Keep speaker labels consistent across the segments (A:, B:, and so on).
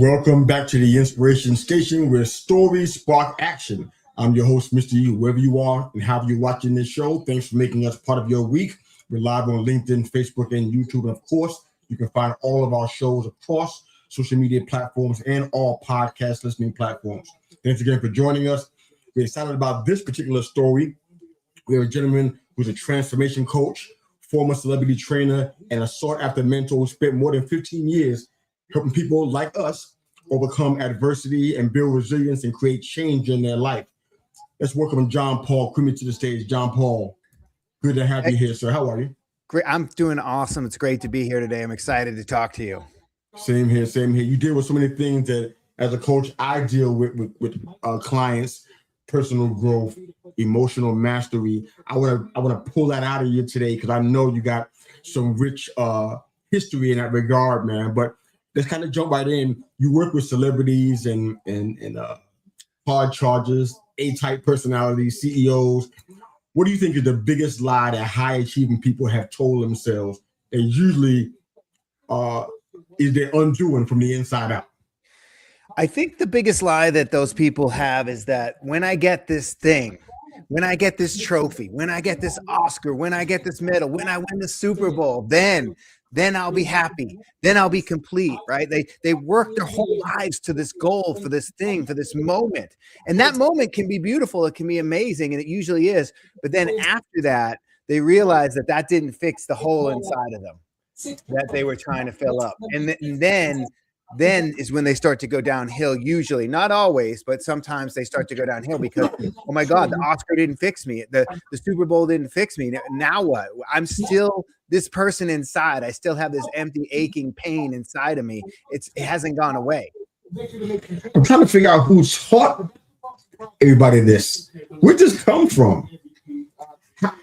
A: Welcome back to the Inspiration Station where stories spark action. I'm your host, Mr. U. Wherever you are and however you're watching this show, thanks for making us part of your week. We're live on LinkedIn, Facebook, and YouTube. And of course, you can find all of our shows across social media platforms and all podcast listening platforms. Thanks again for joining us. We're excited about this particular story. We have a gentleman who's a transformation coach, former celebrity trainer, and a sought-after mentor who spent more than 15 years helping people like us overcome adversity and build resilience and create change in their life. Let's welcome Jon Paul Crimi to the stage. Jon Paul, good to have you here, sir. How are you?
B: Great. I'm doing awesome. It's great to be here today. I'm excited to talk to you.
A: Same here, same here. You deal with so many things that as a coach, I deal with clients, personal growth, emotional mastery. I want to pull that out of you today because I know you got some rich history in that regard, man. But let's kind of jump right in. You work with celebrities and hard chargers, A-type personalities, CEOs. What do you think is the biggest lie that high-achieving people have told themselves? And usually is their undoing from the inside out?
B: I think the biggest lie that those people have is that when I get this thing, when I get this trophy, when I get this Oscar, when I get this medal, when I win the Super Bowl, then I'll be happy. Then I'll be complete, right? They work their whole lives to this goal, for this thing, for this moment. And that moment can be beautiful. It can be amazing. And it usually is. But then after that, they realize that that didn't fix the hole inside of them that they were trying to fill up. And then is when they start to go downhill. Usually, not always, but sometimes they start to go downhill because, oh my God, the Oscar didn't fix me. The Super Bowl didn't fix me. Now what? I'm still this person inside. I still have this empty, aching pain inside of me. It hasn't gone away.
A: I'm trying to figure out who taught everybody this. Where'd this come from?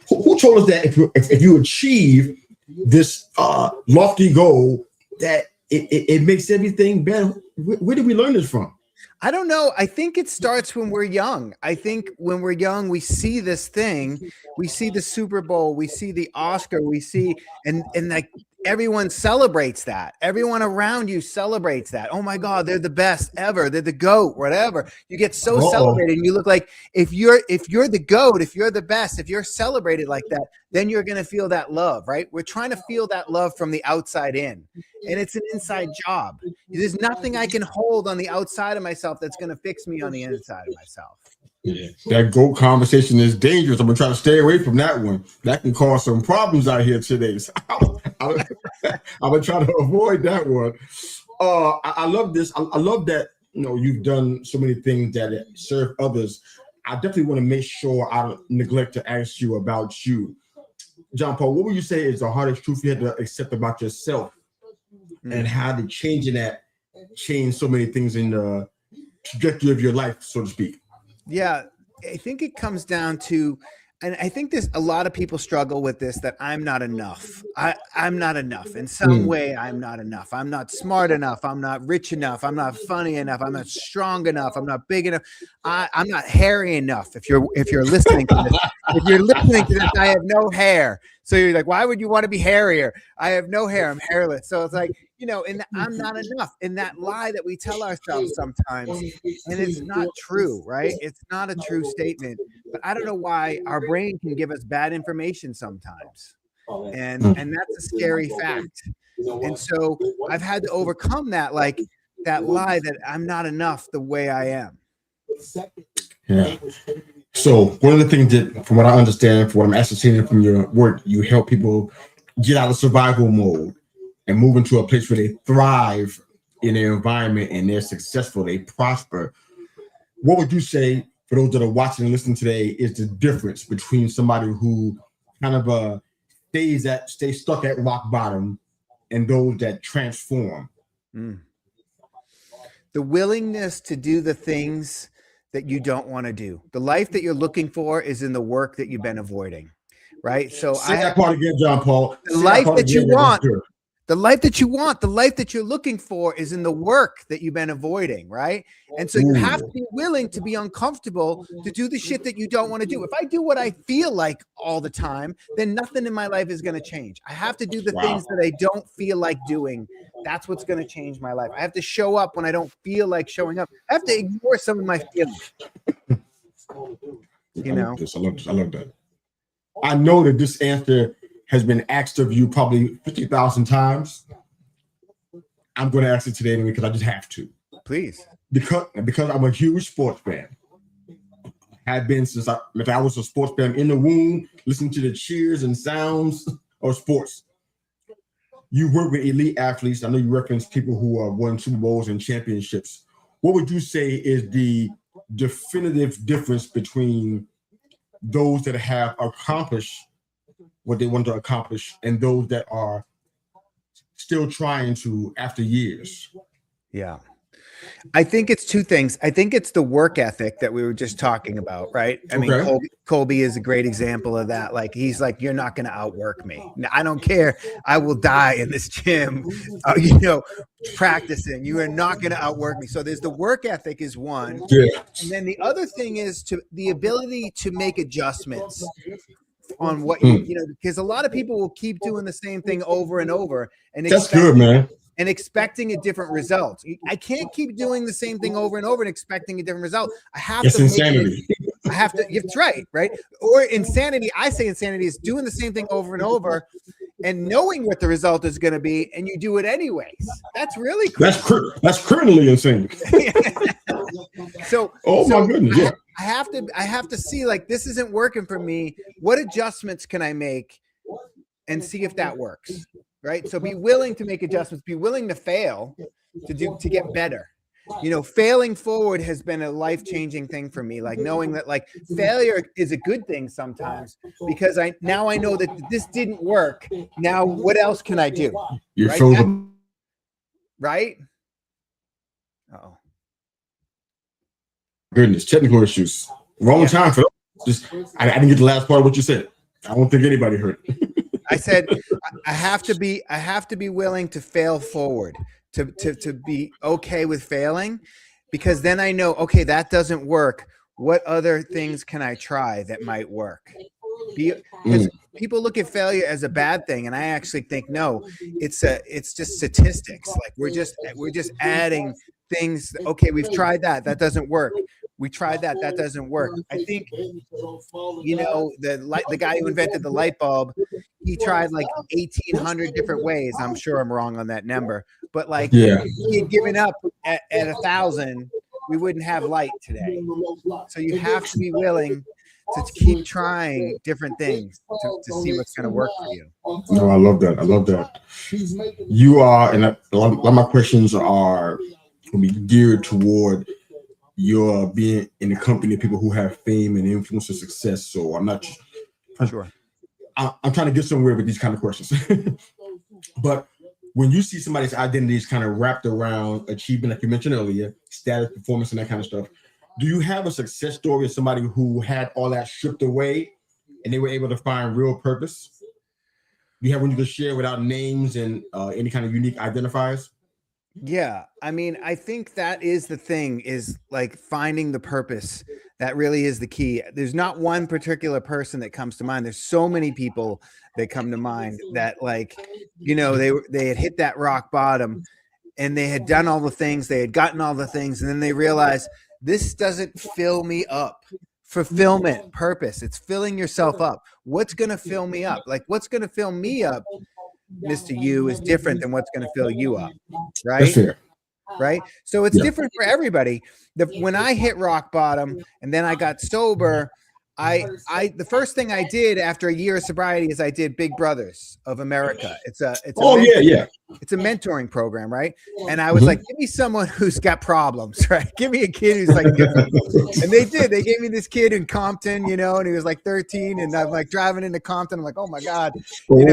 A: Who told us that if you achieve this lofty goal, that it makes everything better? Where did we learn this from?
B: I don't know. I think it starts when we're young. I think when we're young, we see this thing, we see the Super Bowl, we see the Oscar, we see, and like everyone celebrates that. Everyone around you celebrates that. Oh my God, they're the best ever. They're the GOAT, whatever. You get so celebrated and you look like if you're the GOAT, if you're the best, if you're celebrated like that, then you're going to feel that love, right? We're trying to feel that love from the outside in. And it's an inside job. There's nothing I can hold on the outside of myself that's going to fix me on the inside of myself.
A: Yeah, that GOAT conversation is dangerous. I'm going to try to stay away from that one. That can cause some problems out here today. So I'm going to try to avoid that one. I love this. I love that, you've done so many things that serve others. I definitely want to make sure I don't neglect to ask you about you. Jon Paul, what would you say is the hardest truth you had to accept about yourself? And how did changing that change so many things in the trajectory of your life, so to speak?
B: Yeah, I think it comes down to, and I think there's a lot of people struggle with this, that I'm not enough. I'm not enough. In some way, I'm not enough. I'm not smart enough. I'm not rich enough. I'm not funny enough. I'm not strong enough. I'm not big enough. I'm not hairy enough. If you're listening to this, I have no hair. So you're like, why would you want to be hairier? I have no hair. I'm hairless. So it's like, and I'm not enough. In that lie that we tell ourselves sometimes, and it's not true, right? It's not a true statement. But I don't know why our brain can give us bad information sometimes. And that's a scary fact. And so I've had to overcome that, like that lie that I'm not enough the way I am.
A: Yeah. So one of the things that, from what I understand, from what I'm ascertaining from your work, you help people get out of survival mode and move into a place where they thrive in their environment and they're successful, they prosper. What would you say, for those that are watching and listening today, is the difference between somebody who kind of stays stuck at rock bottom and those that transform?
B: The willingness to do the things that you don't want to do. The life that you're looking for is in the work that you've been avoiding, right? So
A: say that part again, Jon Paul.
B: The life that you want, the life that you want, the life that you're looking for is in the work that you've been avoiding, right? And so you have to be willing to be uncomfortable to do the shit that you don't want to do. If I do what I feel like all the time, then nothing in my life is going to change. I have to do the things that I don't feel like doing That's what's going to change my life. I have to show up when I don't feel like showing up. I have to ignore some of my feelings.
A: I love this. I love that. I know that this answer has been asked of you probably 50,000 times. I'm going to ask it today anyway because I just have to.
B: Please.
A: Because I'm a huge sports fan. Have been since I was a sports fan in the womb, listening to the cheers and sounds of sports. You work with elite athletes. I know you reference people who have won Super Bowls and championships. What would you say is the definitive difference between those that have accomplished what they want to accomplish and those that are still trying to after years?
B: Yeah. I think it's two things. I think it's the work ethic that we were just talking about, right? I mean, Colby is a great example of that. Like, he's like, you're not going to outwork me. I don't care. I will die in this gym, practicing. You are not going to outwork me. So there's the work ethic is one.
A: Yeah.
B: And then the other thing is the ability to make adjustments on what because a lot of people will keep doing the same thing over and over. And
A: that's good, man.
B: And expecting a different result. I can't keep doing the same thing over and over and expecting a different result. I have
A: it's
B: to.
A: Insanity.
B: It's right. Or insanity. I say insanity is doing the same thing over and over, and knowing what the result is going to be, and you do it anyways. That's really cool.
A: That's criminally insane. My goodness, yeah.
B: I have to see, like, this isn't working for me. What adjustments can I make, and see if that works. Right. So be willing to make adjustments, be willing to fail to get better. Failing forward has been a life-changing thing for me. Like, knowing that, like, failure is a good thing sometimes, because I know that this didn't work. Now, what else can I do? Right? Uh-oh.
A: Goodness, technical issues. Wrong time for that. I didn't get the last part of what you said. I don't think anybody heard it.
B: I said I have to be willing to fail forward, to be okay with failing, because then I know, okay, that doesn't work. What other things can I try that might work? Because people look at failure as a bad thing, and I actually think no, it's just statistics. Like, we're just adding things. Okay, we've tried that doesn't work. We tried that doesn't work. I think, the guy who invented the light bulb, he tried like 1,800 different ways. I'm sure I'm wrong on that number, but like, if he had given up at 1,000, we wouldn't have light today. So you have to be willing to keep trying different things to see what's going to work for you.
A: No, I love that. You are, and a lot of my questions are going to be geared toward your being in the company of people who have fame and influence and success. So I'm not
B: sure.
A: I'm trying to get somewhere with these kind of questions. But when you see somebody's identity is kind of wrapped around achievement, like you mentioned earlier, status, performance, and that kind of stuff, do you have a success story of somebody who had all that stripped away and they were able to find real purpose? Do you have one you can share without names and any kind of unique identifiers?
B: Yeah. I mean, I think that is the thing, is like finding the purpose. That really is the key. There's not one particular person that comes to mind. There's so many people that come to mind that, like, they had hit that rock bottom and they had done all the things, they had gotten all the things, and then they realized, this doesn't fill me up. Fulfillment, purpose, it's filling yourself up. What's going to fill me up? Like, what's going to fill me up, Mr. You, is different than what's going to fill you up, right?
A: That's fair.
B: Right. So it's different for everybody. When I hit rock bottom and then I got sober, the first thing I did after a year of sobriety is I did Big Brothers of America. It's a mentoring program, right? And I was like, give me someone who's got problems, right? Give me a kid who's like different. And they did. They gave me this kid in Compton, and he was like 13, and I'm like driving into Compton. I'm like, oh my God,
A: boy.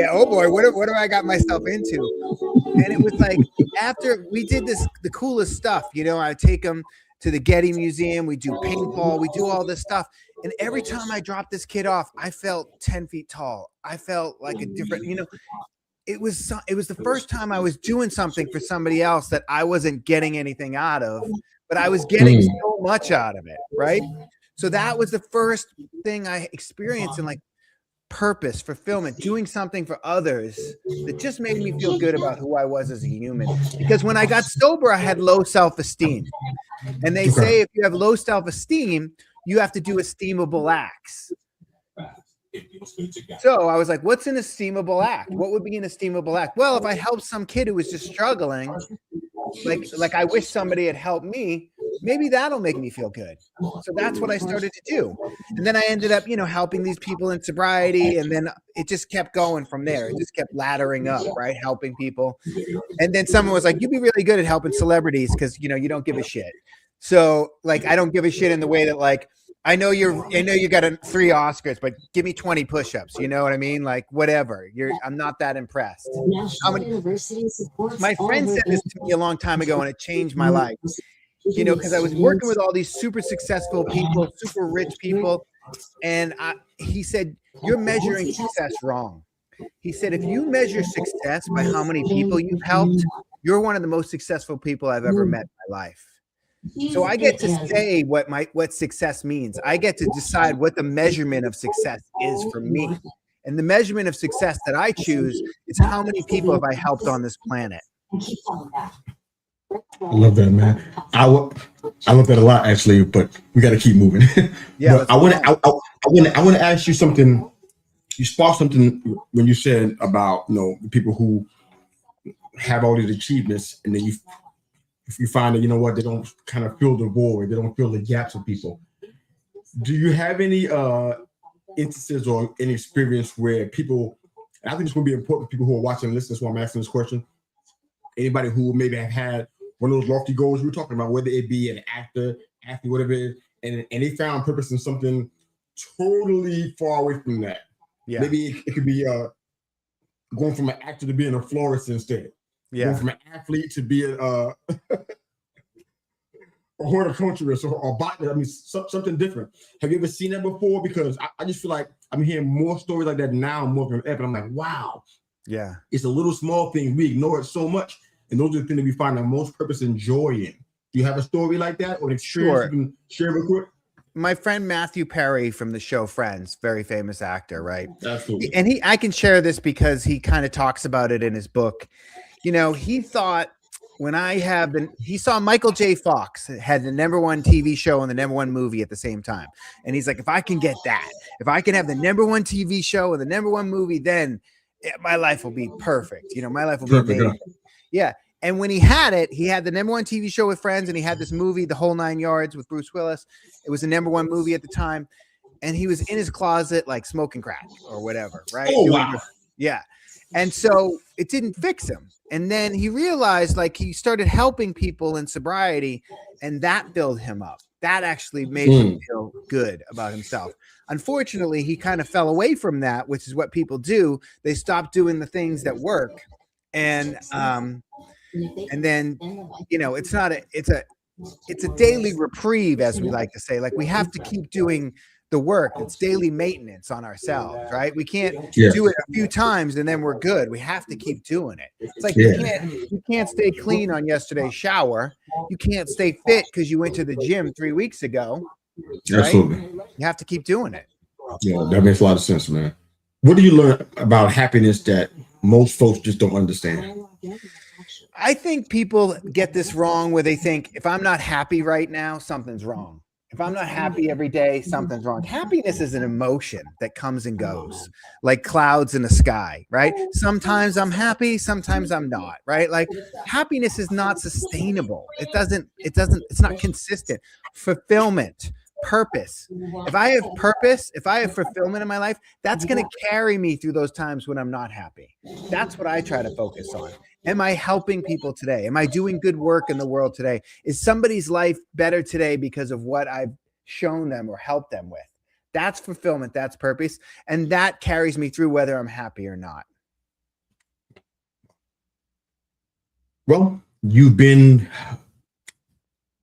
B: Oh boy, what have I got myself into? And it was like, after we did the coolest stuff, I take them to the Getty Museum. We do paintball. We do all this stuff. And every time I dropped this kid off, I felt 10 feet tall. I felt like a different, it was the first time I was doing something for somebody else that I wasn't getting anything out of, but I was getting so much out of it. Right. So that was the first thing I experienced. And like, purpose, fulfillment, doing something for others that just made me feel good about who I was as a human. Because when I got sober, I had low self-esteem. And they say if you have low self-esteem, you have to do esteemable acts. So I was like, what's an esteemable act? What would be an esteemable act? Well, if I help some kid who was just struggling, like I wish somebody had helped me, maybe that'll make me feel good. So that's what I started to do. And then I ended up, helping these people in sobriety. And then it just kept going from there. It just kept laddering up, right? Helping people. And then someone was like, you'd be really good at helping celebrities because, you don't give a shit. So like, I don't give a shit in the way that like, I know you got 3 Oscars, but give me 20 push-ups. You know what I mean? Like whatever. I'm not that impressed. My friend said this to me a long time ago, and it changed my life. Because I was working with all these super successful people, super rich people, and he said, "You're measuring success wrong." He said, "If you measure success by how many people you've helped, you're one of the most successful people I've ever met in my life." So I get to say what success means. I get to decide what the measurement of success is for me. And the measurement of success that I choose is how many people have I helped on this planet.
A: I love that, man. I love that a lot, actually, but we got to keep moving.
B: Yeah,
A: I want to ask you something. You sparked something when you said about, the people who have all these achievements, and then you find that, they don't kind of fill the void, they don't fill the gaps of people. Do you have any instances or any experience where people, and I think it's going to be important for people who are watching and listening, that's why I'm asking this question, anybody who maybe have had one of those lofty goals we were talking about, whether it be an actor, athlete, whatever it is, and they found purpose in something totally far away from that. Yeah. Maybe it could be going from an actor to being a florist instead. Yeah. Going from an athlete to be a horticulturist or botanist. I mean, something different. Have you ever seen that before? Because I just feel like I'm hearing more stories like that now more than ever. I'm like, wow. Yeah. It's a little small thing. We ignore it so much. And those are the things that we find our most purpose and joy in. Do you have a story like that or an experience you can share real quick?
B: My friend Matthew Perry from the show Friends, very famous actor, right?
A: Absolutely.
B: And I can share this because he kind of talks about it in his book. He thought he saw Michael J. Fox had the #1 TV show and the #1 movie at the same time. And he's like, if I can get that, if I can have the #1 TV show and the #1 movie, then my life will be perfect. My life will be amazing. Yeah. And when he had it, he had the #1 TV show with Friends, and he had this movie, The Whole 9 Yards with Bruce Willis. It was the #1 movie at the time. And he was in his closet, like smoking crack or whatever. Right.
A: Oh, wow.
B: Yeah. And so it didn't fix him. And then he realized, like, he started helping people in sobriety, and that built him up. That actually made him feel good about himself. Unfortunately, he kind of fell away from that, which is what people do. They stop doing the things that work. And then, it's a daily reprieve, as we like to say. Like, we have to keep doing the work. It's daily maintenance on ourselves, right? We can't do it a few times and then we're good. We have to keep doing it. It's like you can't stay clean on yesterday's shower. You can't stay fit because you went to the gym 3 weeks ago. Right?
A: Absolutely.
B: You have to keep doing it.
A: Yeah, that makes a lot of sense, man. What do you learn about happiness that most folks just don't understand?
B: I think people get this wrong where they think, if I'm not happy right now, something's wrong. If I'm not happy every day, something's wrong. Happiness is an emotion that comes and goes, like clouds in the sky, right? Sometimes I'm happy, sometimes I'm not, right? Like, happiness is not sustainable. It's not consistent. Fulfillment, purpose. If I have purpose, if I have fulfillment in my life, that's going to carry me through those times when I'm not happy. That's what I try to focus on. Am I helping people today? Am I doing good work in the world today? Is somebody's life better today because of what I've shown them or helped them with? That's fulfillment. That's purpose. And that carries me through whether I'm happy or not.
A: Well, you've been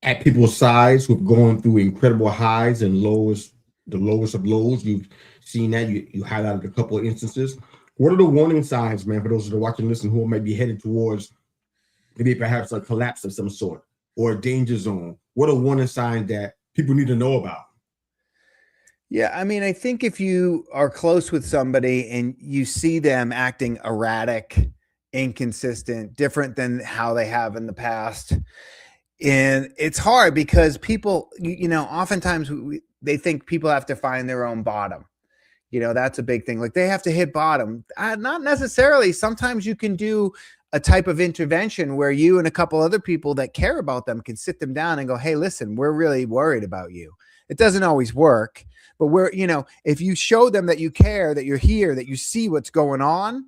A: at people's sides who've gone through incredible highs and lows, the lowest of lows. You've seen that. You highlighted a couple of instances. What are the warning signs, man, for those that are watching this and who might be headed towards maybe perhaps a collapse of some sort or a danger zone? What are warning signs that people need to know about?
B: Yeah, I mean, I think if you are close with somebody and you see them acting erratic, inconsistent, different than how they have in the past, and it's hard because people, oftentimes they think people have to find their own bottom. That's a big thing. Like they have to hit bottom. Not necessarily. Sometimes you can do a type of intervention where you and a couple other people that care about them can sit them down and go, hey, listen, we're really worried about you. It doesn't always work, but if you show them that you care, that you're here, that you see what's going on,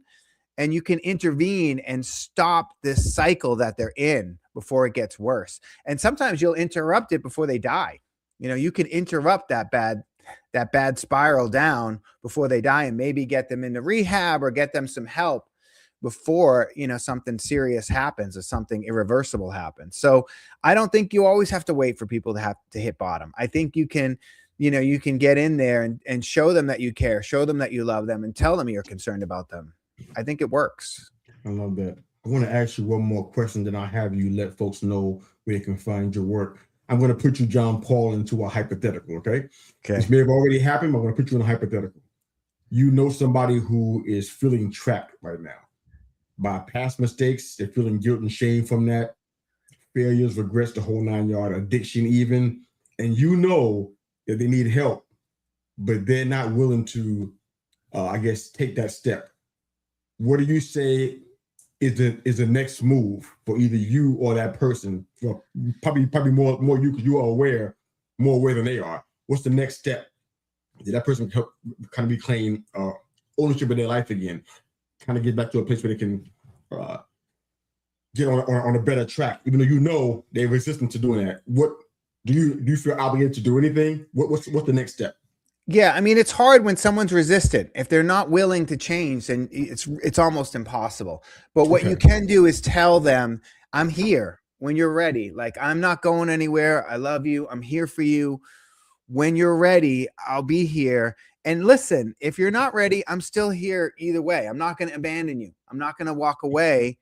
B: and you can intervene and stop this cycle that they're in before it gets worse. And sometimes you'll interrupt it before they die. You can interrupt that bad spiral down before they die and maybe get them into rehab or get them some help before something serious happens or something irreversible happens. So I don't think you always have to wait for people to have to hit bottom. I think you can get in there and show them that you care, show them that you love them, and tell them you're concerned about them. I think it works.
A: I love that. I want to ask you one more question, then I'll have you let folks know where they can find your work. I'm going to put you, Jon Paul, into a hypothetical, okay? This may have already happened, but I'm going to put you in a hypothetical. You know somebody who is feeling trapped right now by past mistakes. They're feeling guilt and shame from that, failures, regrets, the whole 9 yard, addiction even, and you know that they need help, but they're not willing to, take that step. What do you say is the next move for either you or that person? Well, probably more you because you are more aware than they are. What's the next step? Did that person help kind of reclaim ownership of their life again? Kind of get back to a place where they can get on a better track, even though they're resistant to doing that. What do you feel obligated to do anything? What's the next step?
B: Yeah, I mean, it's hard when someone's resistant. If they're not willing to change, then it's almost impossible. But what you can do is tell them, I'm here when you're ready. Like, I'm not going anywhere. I love you. I'm here for you. When you're ready, I'll be here. And listen, if you're not ready, I'm still here either way. I'm not going to abandon you. I'm not going to walk away.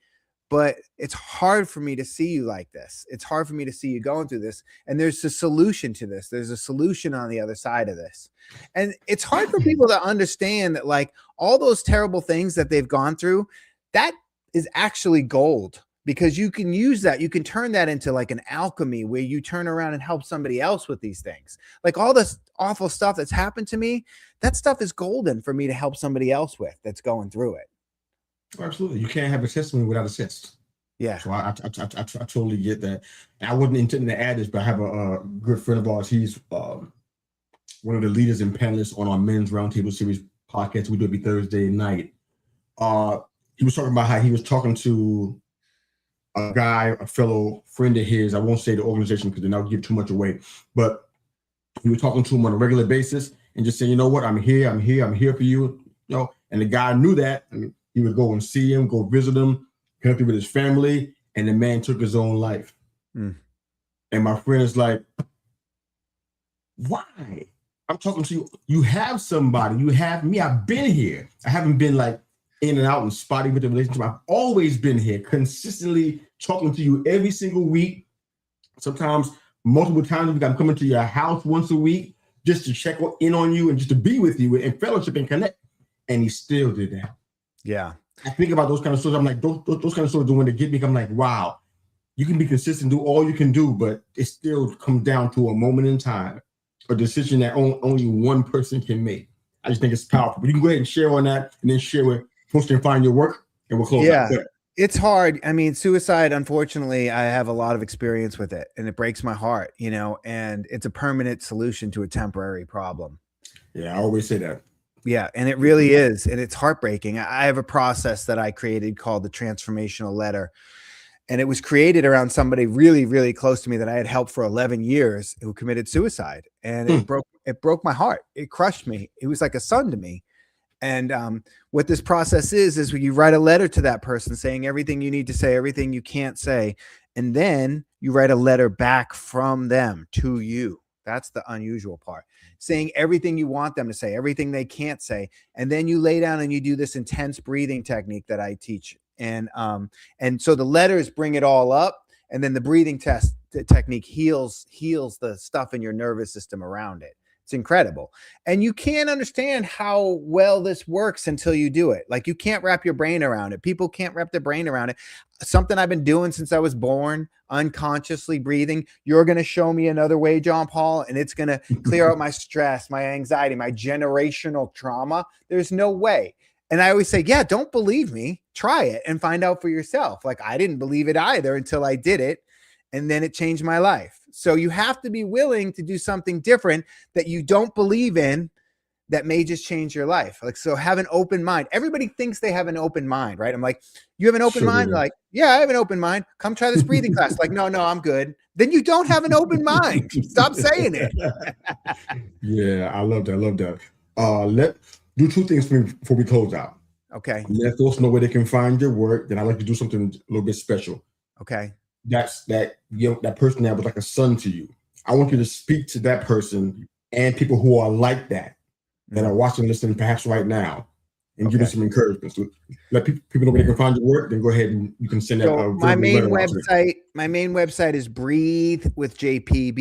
B: But it's hard for me to see you like this. It's hard for me to see you going through this. And there's a solution to this. There's a solution on the other side of this. And it's hard for people to understand that, like, all those terrible things that they've gone through, that is actually gold, because you can use that. You can turn that into like an alchemy where you turn around and help somebody else with these things. Like all this awful stuff that's happened to me, that stuff is golden for me to help somebody else with that's going through it.
A: Absolutely. You can't have a testimony without assist.
B: Yeah.
A: So I totally get that. And I wasn't intending to add this, but I have a good friend of ours. He's one of the leaders and panelists on our Men's Roundtable Series podcast. We do every Thursday night. He was talking about how he was talking to a guy, a fellow friend of his. I won't say the organization because then I'll give too much away. But he was talking to him on a regular basis and just saying, you know what, I'm here for you. And the guy knew that. I mean, he would go and see him, go visit him, connect with his family, and the man took his own life. And my friend is like, why? I'm talking to you. You have somebody. You have me. I've been here. I haven't been like in and out and spotty with the relationship. I've always been here, consistently talking to you every single week. Sometimes multiple times a week. I'm coming to your house once a week just to check in on you and just to be with you and fellowship and connect. And he still did that.
B: Yeah.
A: I think about those kind of stories. I'm like, those kind of stories, when they get me, I'm like, wow, you can be consistent, do all you can do, but it still comes down to a moment in time, a decision that only one person can make. I just think it's powerful. But you can go ahead and share on that and then share where folks can find your work, and we'll close out there.
B: It's hard. I mean, suicide, unfortunately, I have a lot of experience with it, and it breaks my heart, and it's a permanent solution to a temporary problem.
A: Yeah, I always say that.
B: Yeah, and it really is. And it's heartbreaking. I have a process that I created called the transformational letter. And it was created around somebody really, really close to me that I had helped for 11 years who committed suicide. And it broke my heart. It crushed me. It was like a son to me. And what this process is when you write a letter to that person saying everything you need to say, everything you can't say. And then you write a letter back from them to you. That's the unusual part. Saying everything you want them to say, everything they can't say. And then you lay down and you do this intense breathing technique that I teach. And so the letters bring it all up. And then the breathing technique heals the stuff in your nervous system around it. It's incredible. And you can't understand how well this works until you do it. Like, you can't wrap your brain around it. People can't wrap their brain around it. Something I've been doing since I was born, unconsciously breathing. You're going to show me another way, Jon Paul, and it's going to clear out my stress, my anxiety, my generational trauma. There's no way. And I always say, yeah, don't believe me. Try it and find out for yourself. Like, I didn't believe it either until I did it. And then it changed my life. So you have to be willing to do something different that you don't believe in that may just change your life. Like, so have an open mind. Everybody thinks they have an open mind, right? I'm like, you have an open mind? They're like, yeah, I have an open mind. Come try this breathing class. Like, no, I'm good. Then you don't have an open mind. Stop saying it.
A: Yeah, I love that. I love that. Let do two things for me before we close out.
B: Okay.
A: Let folks know where they can find your work. Then I like to do something a little bit special.
B: Okay.
A: That's that, you know, that person that was like a son to you. I want you to speak to that person and people who are like that are watching, listening, perhaps right now, and give them some encouragement. So let people know where they can find your work. Then go ahead and you can send that.
B: My main website is Breathe with JP,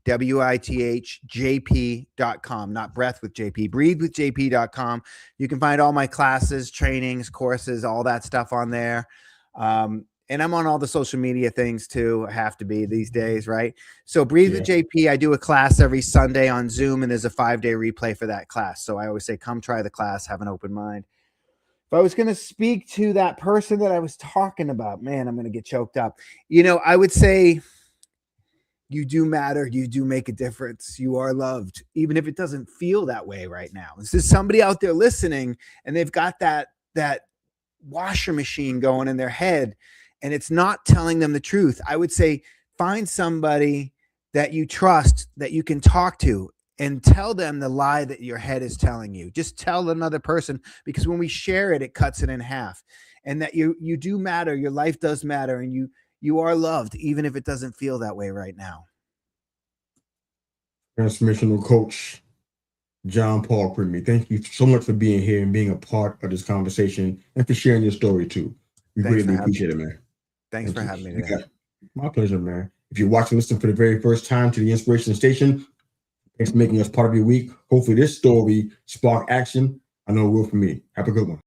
B: BreatheWithJP.com, not breath with JP, breathewithjp.com. You can find all my classes, trainings, courses, all that stuff on there. And I'm on all the social media things too. I have to be these days, right? So Breathe with JP, I do a class every Sunday on Zoom, and there's a 5-day replay for that class. So I always say, come try the class, have an open mind. If I was going to speak to that person that I was talking about, man, I'm going to get choked up. You know, I would say, you do matter. You do make a difference. You are loved, even if it doesn't feel that way right now. This is somebody out there listening, and they've got that washer machine going in their head, and it's not telling them the truth. I would say, find somebody that you trust, that you can talk to, and tell them the lie that your head is telling you. Just tell another person, because when we share it, it cuts it in half. And that you do matter. Your life does matter, and you are loved, even if it doesn't feel that way right now.
A: Transformational coach Jon Paul Crimi, thank you so much for being here and being a part of this conversation, and for sharing your story too. We greatly appreciate it, man.
B: Thanks for having me today.
A: My pleasure, man. If you're watching, listening for the very first time to the Inspiration Station, thanks for making us part of your week. Hopefully this story sparked action. I know it will for me. Have a good one.